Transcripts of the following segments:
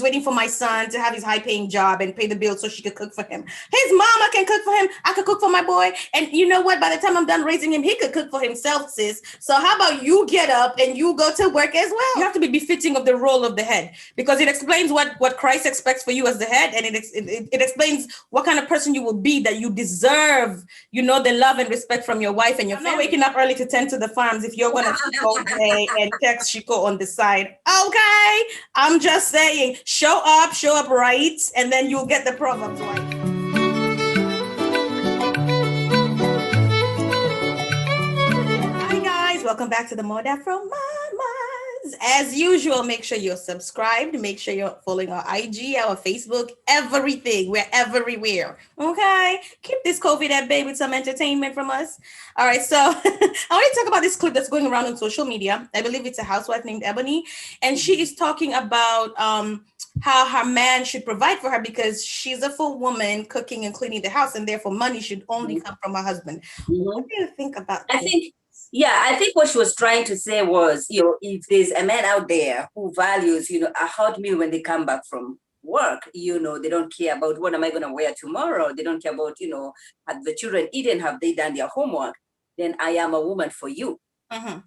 waiting for my son to have his high-paying job and pay the bills so she could cook for him. His mama can cook for him. I could cook for my boy. And you know what? By the time I'm done raising him, he could cook for himself, sis. So how about you get up and you go to work as well? You have to be befitting of the role of the head, because it explains what Christ expects for you as the head, and it explains what kind of person you will be, that you deserve, the love and respect from your wife and your family. I'm not waking up early to tend to the farms if you're gonna go day and text Shiko on the side. Okay, I'm just saying, show up right, and then you'll get the Proverbs right. Hi guys, welcome back to the Mod Afro Mamas. As usual, make sure you're subscribed. Make sure you're following our IG, our Facebook, everything. We're everywhere. Okay, keep this COVID at bay with some entertainment from us. All right, so I want to talk about this clip that's going around on social media. I believe it's a housewife named Ebony, and she is talking about how her man should provide for her because she's a full woman cooking and cleaning the house, and therefore money should only come from her husband. What do you think about that? I think what she was trying to say was, if there's a man out there who values, a hot meal when they come back from work, they don't care about what am I going to wear tomorrow. They don't care about, have the children eaten, have they done their homework? Then I am a woman for you. Mm-hmm.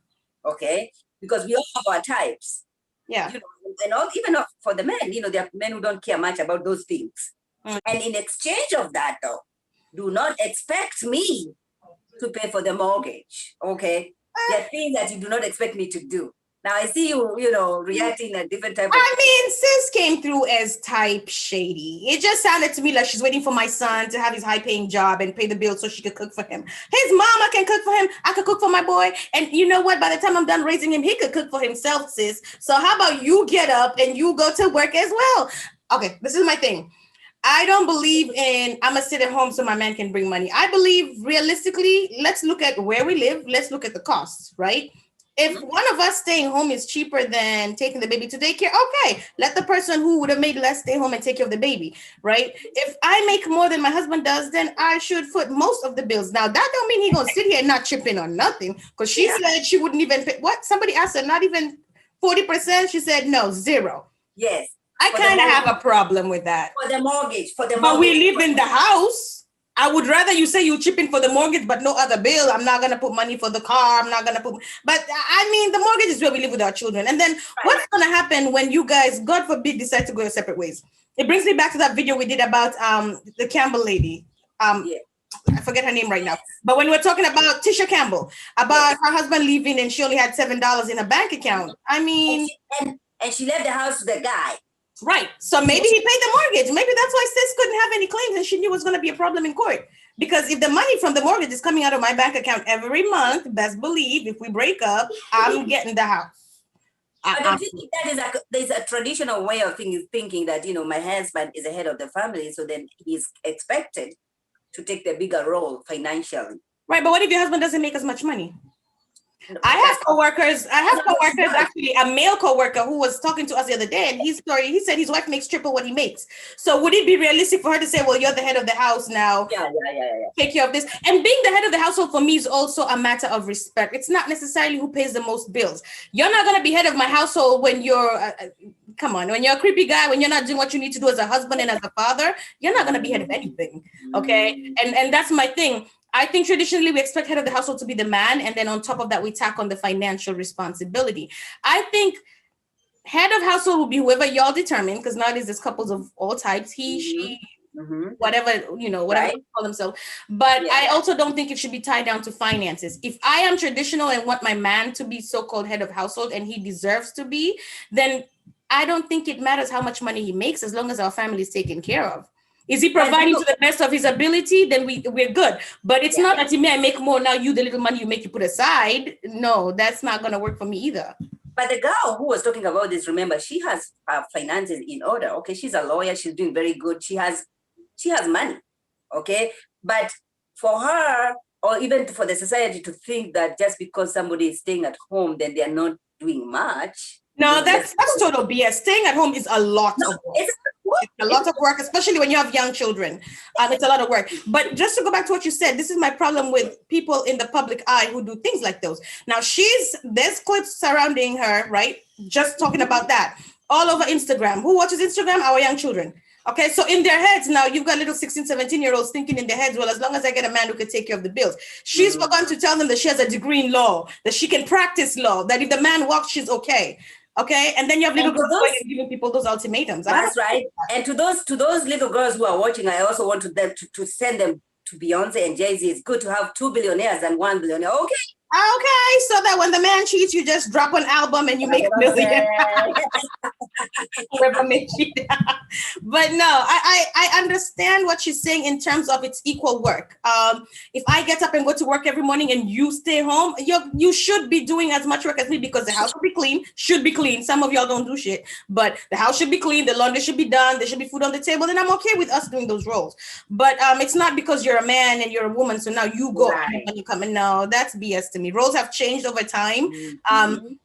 Okay? Because we all have our types. Yeah. And even for the men, there are men who don't care much about those things. Mm-hmm. And in exchange of that, though, do not expect me to pay for the mortgage, okay? There are things that you do not expect me to do. Now I see you, reacting in a different type of. I mean, sis came through as type shady. It just sounded to me like she's waiting for my son to have his high-paying job and pay the bills so she could cook for him. His mama can cook for him. I could cook for my boy. And you know what? By the time I'm done raising him, he could cook for himself, sis. So how about you get up and you go to work as well? Okay, this is my thing. I don't believe in I'm gonna sit at home so my man can bring money. I believe realistically, let's look at where we live. Let's look at the costs, right? If one of us staying home is cheaper than taking the baby to daycare, okay, let the person who would have made less stay home and take care of the baby, right? If I make more than my husband does, then I should foot most of the bills. Now, that don't mean he's gonna sit here and not chip in on nothing, because she said she wouldn't even pay. What? Somebody asked her, not even 40%? She said, no, 0. Yes. I kind of have a problem with that. For the mortgage. But we live in the house. I would rather you say you chip in for the mortgage, but no other bill. I'm not going to put money for the car. I'm not going to put. But I mean, the mortgage is where we live with our children. And then what's going to happen when you guys, God forbid, decide to go your separate ways? It brings me back to that video we did about the Campbell lady. I forget her name right now. But when we're talking about Tisha Campbell, about her husband leaving and she only had $7 in a bank account. I mean. And she left the house to the guy. Right. So maybe he paid the mortgage. Maybe that's why sis couldn't have any claims and she knew it was going to be a problem in court. Because if the money from the mortgage is coming out of my bank account every month, best believe if we break up, I'm getting the house. I think there's a traditional way of thinking that, my husband is the head of the family. So then he's expected to take the bigger role financially. Right. But what if your husband doesn't make as much money? I have coworkers, actually a male coworker who was talking to us the other day, and he said his wife makes triple what he makes. So would it be realistic for her to say, well, you're the head of the house now, take care of this? And being the head of the household for me is also a matter of respect. It's not necessarily who pays the most bills. You're not going to be head of my household when you're when you're a creepy guy, when you're not doing what you need to do as a husband and as a father, you're not going to be head of anything. Okay. And that's my thing. I think traditionally we expect head of the household to be the man, and then on top of that, we tack on the financial responsibility. I think head of household will be whoever y'all determine, because nowadays there's couples of all types, he, she, whatever they call themselves. But I also don't think it should be tied down to finances. If I am traditional and want my man to be so-called head of household and he deserves to be, then I don't think it matters how much money he makes as long as our family is taken care of. Is he providing to the best of his ability? Then we're good. But it's not that I make more now. You, the little money you make, you put aside. No, that's not going to work for me either. But the girl who was talking about this, remember, she has finances in order. Okay, she's a lawyer. She's doing very good. She has money. Okay, but for her, or even for the society to think that just because somebody is staying at home, then they are not doing much. No, that's total BS. Staying at home is a lot of work. It's a lot of work, especially when you have young children. It's a lot of work. But just to go back to what you said, this is my problem with people in the public eye who do things like those. Now, there's clips surrounding her, right? Just talking about that. all over Instagram. Who watches Instagram? Our young children. Okay, so in their heads now, you've got little 16, 17-year-olds thinking in their heads, well, as long as I get a man who can take care of the bills. She's forgotten to tell them that she has a degree in law, that she can practice law, that if the man walks, she's okay. Okay, and then you have little girls going and giving people those ultimatums. That's right. And to those little girls who are watching, I also want to send them to Beyonce and Jay-Z. It's good to have 2 billionaires than 1 billionaire. Okay, so that when the man cheats, you just drop an album and you make a million. But no, I understand what she's saying in terms of it's equal work. If I get up and go to work every morning and you stay home, you should be doing as much work as me, because the house should be clean. Some of y'all don't do shit, but the house should be clean. The laundry should be done. There should be food on the table. And I'm okay with us doing those roles. But it's not because you're a man and you're a woman, so now you go and you come in. No, that's BS to me. Roles have changed over time.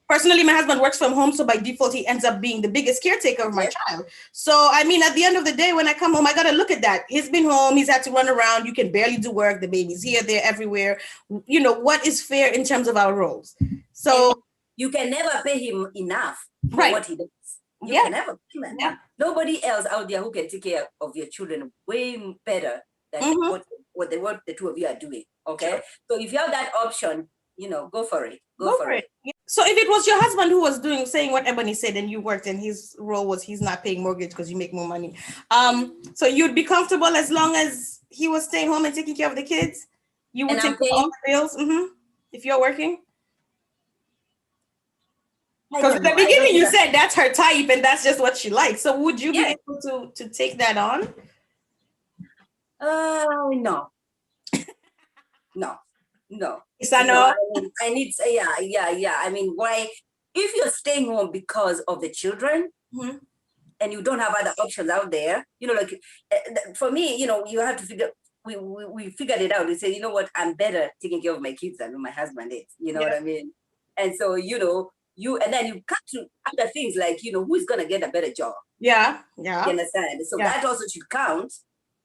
Personally, my husband works from home, so by default, he ends up being the biggest caretaker of my child. So, I mean, at the end of the day, when I come home, I got to look at that. He's been home. He's had to run around. You can barely do work. The baby's here, there, everywhere. You know, what is fair in terms of our roles? So, and you can never pay him enough for what he does. You can never pay him enough. Yeah. Nobody else out there who can take care of your children way better than what the two of you are doing. Okay. Sure. So if you have that option, you know, go for it. Go for it. Yeah. So if it was your husband who was saying what Ebony said, and you worked, and his role was he's not paying mortgage because you make more money, so you'd be comfortable as long as he was staying home and taking care of the kids? You would take all the bills if you're working? Because at the beginning you said that's her type and that's just what she likes. So would you be able to take that on? No. No. Yes, I know. I need, yeah. I mean, why, if you're staying home because of the children and you don't have other options out there, you know, like for me, you know, you have to figure, we figured it out. We said, you know what, I'm better taking care of my kids than my husband is, you know what I mean? And so, you know, and then you cut to other things like, you know, who's going to get a better job? Yeah. You understand? So that also should count.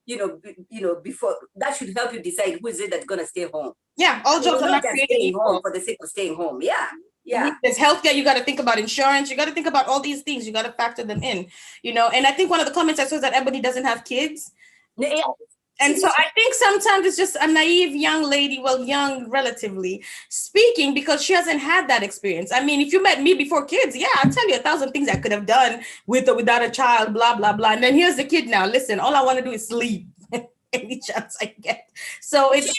You know, before that should help you decide who is it that's gonna stay home. Yeah, all jobs are not just staying home for the sake of staying home. Yeah. There's healthcare. You got to think about insurance. You got to think about all these things. You got to factor them in. You know, and I think one of the comments I saw is that Ebony doesn't have kids. Yeah. And so I think sometimes it's just a naive young lady, well, young relatively speaking, because she hasn't had that experience. I mean, if you met me before kids, I'll tell you 1,000 things I could have done with or without a child, blah, blah, blah. And then here's the kid now. Listen, all I want to do is sleep any chance I get. So it's...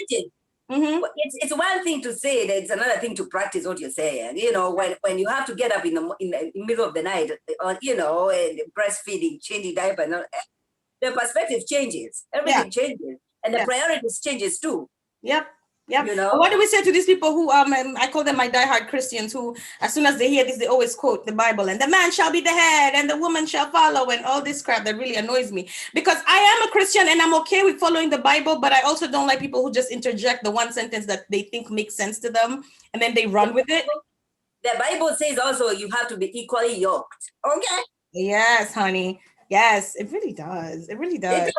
It's one thing to say that, it's another thing to practice what you're saying. You know, when you have to get up in the middle of the night, you know, and breastfeeding, changing diaper, and all, the perspective changes. Everything changes, and the priorities changes too. Yep. You know, what do we say to these people who I call them my diehard Christians, who as soon as they hear this, they always quote the Bible, and the man shall be the head and the woman shall follow, and all this crap that really annoys me, because I am a Christian and I'm okay with following the Bible, but I also don't like people who just interject the one sentence that they think makes sense to them and then they run with it. The Bible says also you have to be equally yoked. Okay. Yes, honey. Yes, it really does. It really does.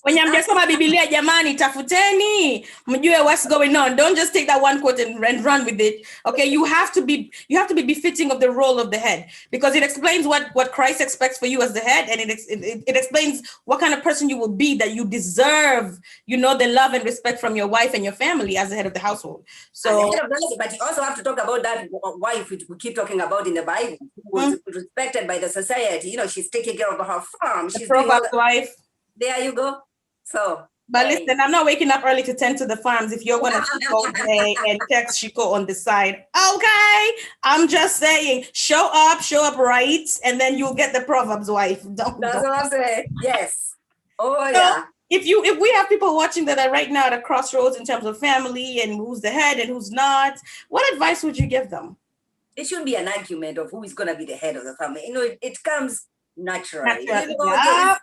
When I'm just Biblia, jamani, tafuteni, mjue what's going on. Don't just take that one quote and run with it. Okay, you have to be befitting of the role of the head, because it explains what Christ expects for you as the head, and it explains what kind of person you will be, that you deserve, you know, the love and respect from your wife and your family as the head of the household. So, but you also have to talk about that wife we keep talking about in the Bible, who was respected by the society. You know, she's taking care of her farm. She's Proverbs wife. There you go. So, but listen, I'm not waking up early to tend to the farms if you're gonna go there and text Shiko on the side. Okay, I'm just saying, show up right, and then you'll get the Proverbs wife. That's what I'm saying. Yes. Oh so, yeah. If we have people watching that are right now at a crossroads in terms of family and who's the head and who's not, what advice would you give them? It shouldn't be an argument of who is gonna be the head of the family. You know, it comes naturally. You know, it does.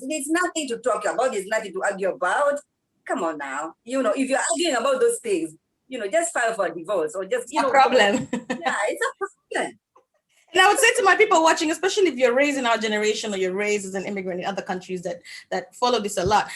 It's nothing to talk about. It's nothing to argue about. Come on now. You know, if you're arguing about those things, you know, just file for a divorce or just, you know. Problem. Yeah, it's a problem. And I would say to my people watching, especially if you're raised in our generation or you're raised as an immigrant in other countries that follow this a lot,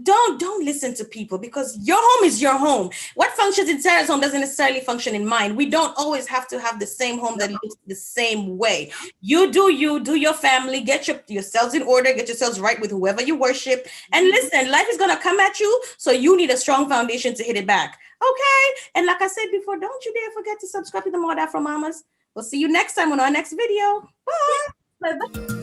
don't listen to people, because your home is your home. What functions in Sarah's home doesn't necessarily function in mine. We don't always have to have the same home that looks the same way. You do your family, get yourselves in order, get yourselves right with whoever you worship. And listen, life is gonna come at you, so you need a strong foundation to hit it back. Okay. And like I said before, don't you dare forget to subscribe to the More Afro Mamas. We'll see you next time on our next video. Bye. Bye-bye.